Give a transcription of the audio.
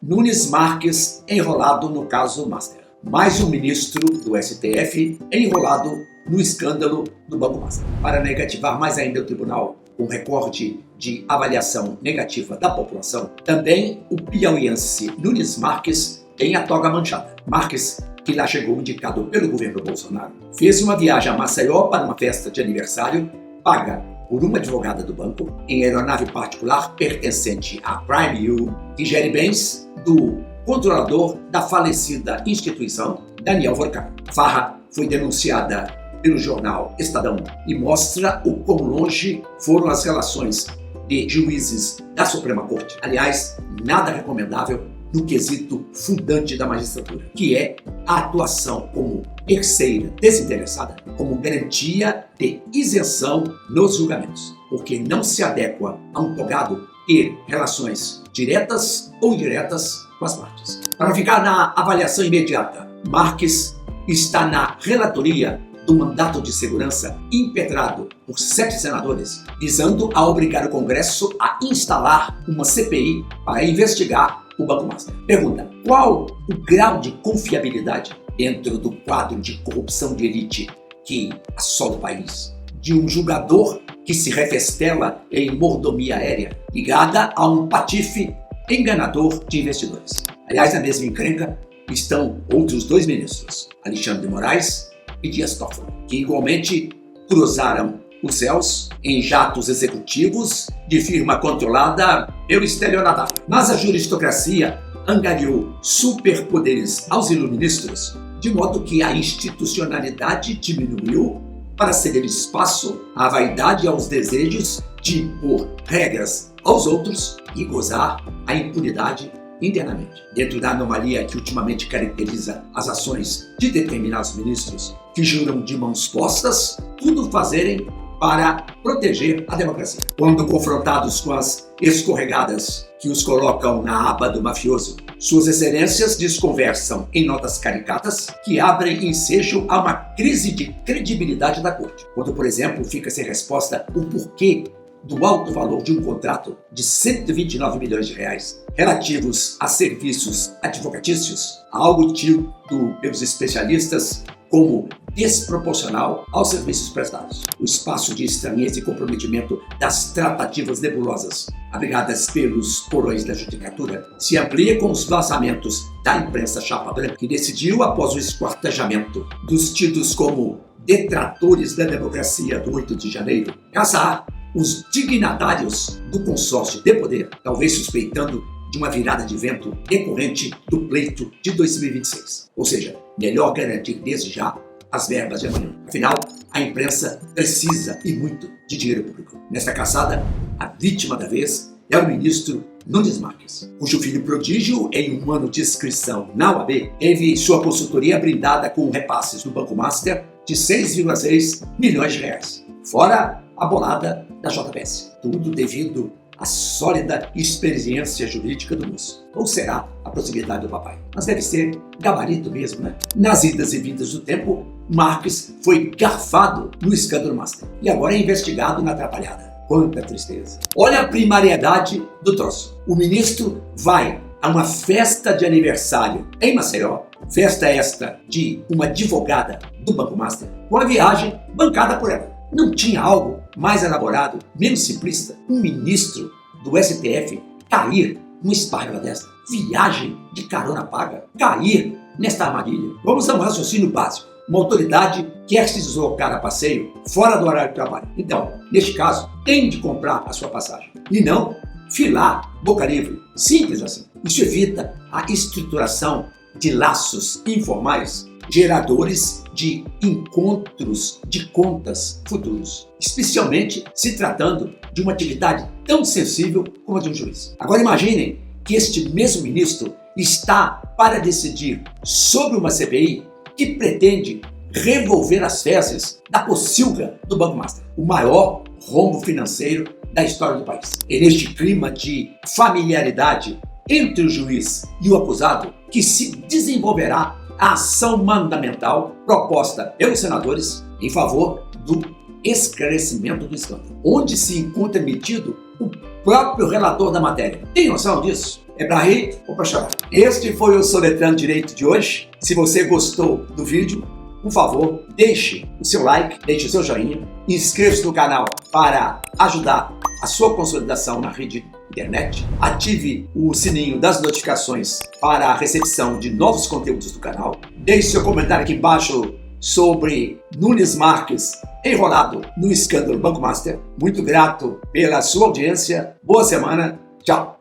Nunes Marques enrolado no caso Master. Mais um ministro do STF enrolado no escândalo do Banco Master. Para negativar mais ainda o tribunal, com recorde de avaliação negativa da população, também o piauiense Nunes Marques tem a toga manchada. Marques, que lá chegou indicado pelo governo Bolsonaro, fez uma viagem a Maceió para uma festa de aniversário, paga por uma advogada do banco, em aeronave particular pertencente à Prime U, que gere bens do controlador da falecida instituição, Daniel Vorcar. Farra foi denunciada pelo jornal Estadão e mostra o quão longe foram as relações de juízes da Suprema Corte. Aliás, nada recomendável no quesito fundante da magistratura, que é a atuação como terceira desinteressada, como garantia de isenção nos julgamentos, porque não se adequa a um togado ter relações diretas ou indiretas com as partes. Para ficar na avaliação imediata, Marques está na relatoria do mandato de segurança impetrado por 7 senadores, visando a obrigar o Congresso a instalar uma CPI para investigar o Banco Master. Pergunta: qual o grau de confiabilidade dentro do quadro de corrupção de elite que assola o país de um julgador que se refestela em mordomia aérea ligada a um patife enganador de investidores? Aliás, na mesma encrenca estão outros 2 ministros, Alexandre de Moraes e Dias Toffoli, que igualmente cruzaram os céus em jatos executivos de firma controlada pelo estelionatário. Mas a juristocracia angariou superpoderes aos iluministros, de modo que a institucionalidade diminuiu para ceder espaço à vaidade e aos desejos de impor regras aos outros e gozar a impunidade internamente. Dentro da anomalia que ultimamente caracteriza as ações de determinados ministros, que juram de mãos postas tudo fazerem para proteger a democracia. Quando confrontados com as escorregadas que os colocam na aba do mafioso, suas excelências desconversam em notas caricatas que abrem ensejo a uma crise de credibilidade da corte. Quando, por exemplo, fica sem resposta o porquê do alto valor de um contrato de 129 milhões de reais relativos a serviços advocatícios, algo tido pelos especialistas como desproporcional aos serviços prestados. O espaço de estranheza e comprometimento das tratativas nebulosas abrigadas pelos porões da judicatura se amplia com os vazamentos da imprensa chapa branca, que decidiu, após o esquartejamento dos tidos como detratores da democracia do 8 de janeiro, caçar os dignatários do consórcio de poder, talvez suspeitando de uma virada de vento decorrente do pleito de 2026. Ou seja, melhor garantir desde já as verbas de amanhã. Afinal, a imprensa precisa e muito de dinheiro público. Nesta caçada, a vítima da vez é o ministro Nunes Marques, cujo filho prodígio, em um ano de inscrição na UAB, teve sua consultoria brindada com repasses do Banco Master de 6,6 milhões de reais, fora a bolada da JBS. Tudo devido à sólida experiência jurídica do moço. Ou será a proximidade do papai? Mas deve ser gabarito mesmo, né? Nas idas e vindas do tempo, Marques foi garfado no escândalo Master e agora é investigado na atrapalhada. Quanta tristeza! Olha a primariedade do troço. O ministro vai a uma festa de aniversário em Maceió, festa esta de uma advogada do Banco Master, com a viagem bancada por ela. Não tinha algo mais elaborado, menos simplista, um ministro do STF cair numa espárrega desta? Viagem de carona paga? Cair nesta armadilha? Vamos a um raciocínio básico. Uma autoridade quer se deslocar a passeio fora do horário de trabalho. Então, neste caso, tem de comprar a sua passagem e não filar boca livre. Simples assim. Isso evita a estruturação de laços informais geradores de encontros de contas futuros, especialmente se tratando de uma atividade tão sensível como a de um juiz. Agora imaginem que este mesmo ministro está para decidir sobre uma CPI que pretende revolver as fezes da pocilga do Banco Master, o maior rombo financeiro da história do país. E neste clima de familiaridade entre o juiz e o acusado que se desenvolverá a ação mandamental proposta pelos senadores em favor do esclarecimento do escândalo, onde se encontra metido o próprio relator da matéria. Tem noção disso? É para rir ou para chorar? Este foi o Soletrando Direito de hoje. Se você gostou do vídeo, por favor, deixe o seu like, deixe o seu joinha, inscreva-se no canal para ajudar a sua consolidação na rede internet, ative o sininho das notificações para a recepção de novos conteúdos do canal, deixe seu comentário aqui embaixo sobre Nunes Marques enrolado no escândalo Banco Master. Muito grato pela sua audiência, boa semana, tchau!